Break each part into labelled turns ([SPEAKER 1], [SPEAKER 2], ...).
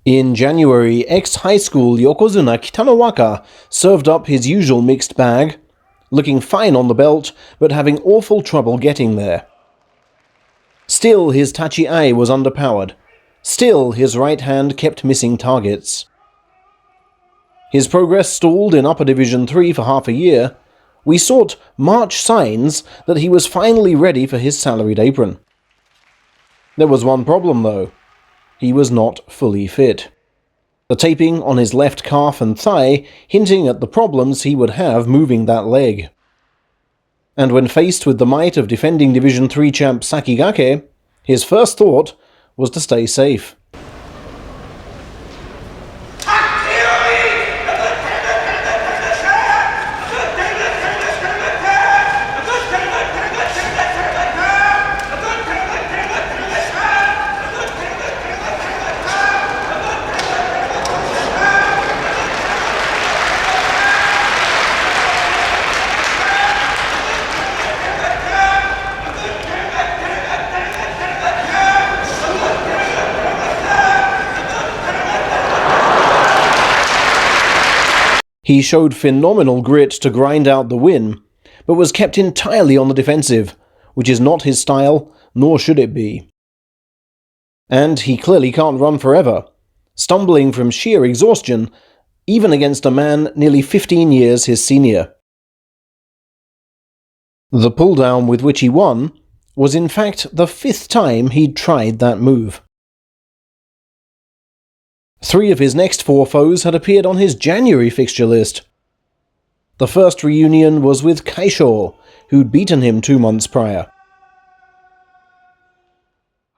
[SPEAKER 1] In January, ex-high school yokozuna Kitanowaka served up his usual mixed bag, looking fine on the belt, but having awful trouble getting there. Still, his tachi-ai was underpowered. Still, his right hand kept missing targets. His progress stalled in Upper Division 3 for half a year. We sought March signs that he was finally ready for his salaried apron. There was one problem, though. He was not fully fit. The taping on his left calf and thigh hinting at the problems he would have moving that leg. And when faced with the might of defending Division 3 champ Sakigake, his first thought was to stay safe. He showed phenomenal grit to grind out the win, but was kept entirely on the defensive, which is not his style, nor should it be. And he clearly can't run forever, stumbling from sheer exhaustion, even against a man nearly 15 years his senior. The pull-down with which he won was in fact the 5th time he'd tried that move. 3 of his next 4 foes had appeared on his January fixture list. The first reunion was with Kashor, who'd beaten him 2 months prior.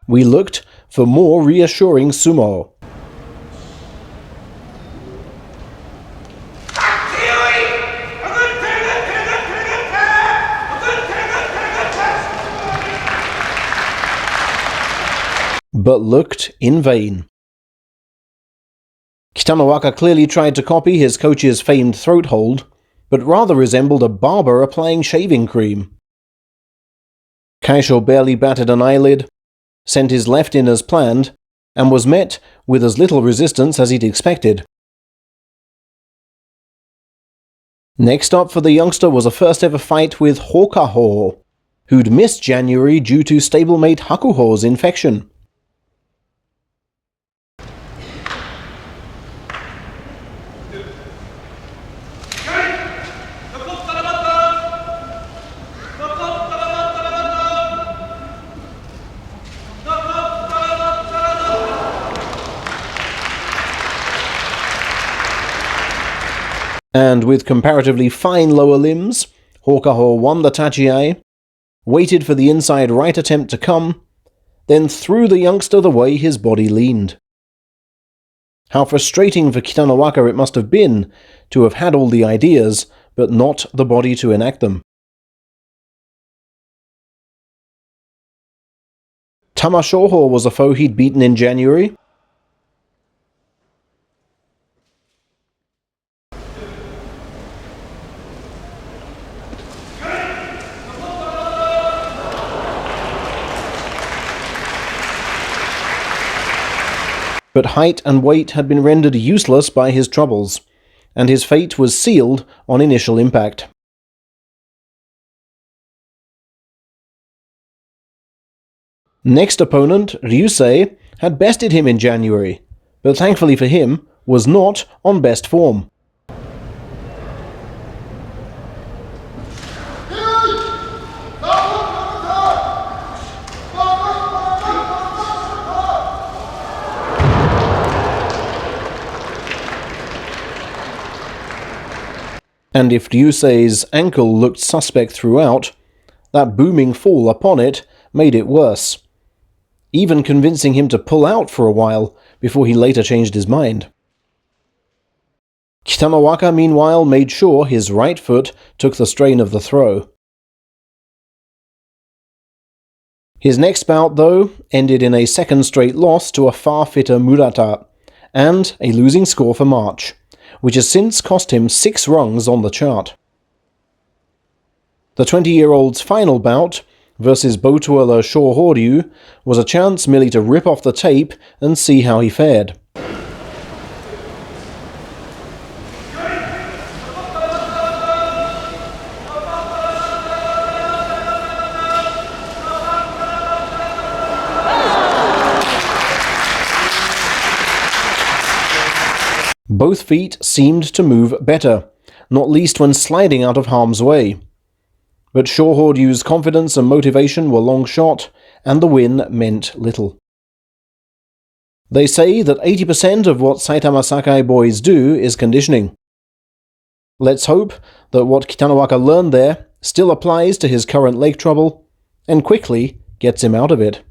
[SPEAKER 1] We looked for more reassuring sumo. But looked in vain. Kitanowaka clearly tried to copy his coach's famed throat hold, but rather resembled a barber applying shaving cream. Kashor barely batted an eyelid, sent his left in as planned, and was met with as little resistance as he'd expected. Next up for the youngster was a first-ever fight with Hokaho, who'd missed January due to stablemate Hakuho's infection. And with comparatively fine lower limbs, Hokaho won the tachi-ai, waited for the inside right attempt to come, then threw the youngster the way his body leaned. How frustrating for Kitanowaka it must have been to have had all the ideas, but not the body to enact them. Tamasoho was a foe he'd beaten in January. But height and weight had been rendered useless by his troubles, and his fate was sealed on initial impact. Next opponent, Ryusei, had bested him in January, but thankfully for him, was not on best form. And if Ryusei's ankle looked suspect throughout, that booming fall upon it made it worse, even convincing him to pull out for a while before he later changed his mind. Kitanowaka, meanwhile, made sure his right foot took the strain of the throw. His next bout, though, ended in a second straight loss to a far fitter Murata, and a losing score for March, which has since cost him 6 rungs on the chart. The 20-year-old's final bout, versus Botola was a chance merely to rip off the tape and see how he fared. Both feet seemed to move better, not least when sliding out of harm's way. But Shohoryu's confidence and motivation were long shot, and the win meant little. They say that 80% of what Saitama Sakai boys do is conditioning. Let's hope that what Kitanowaka learned there still applies to his current leg trouble, and quickly gets him out of it.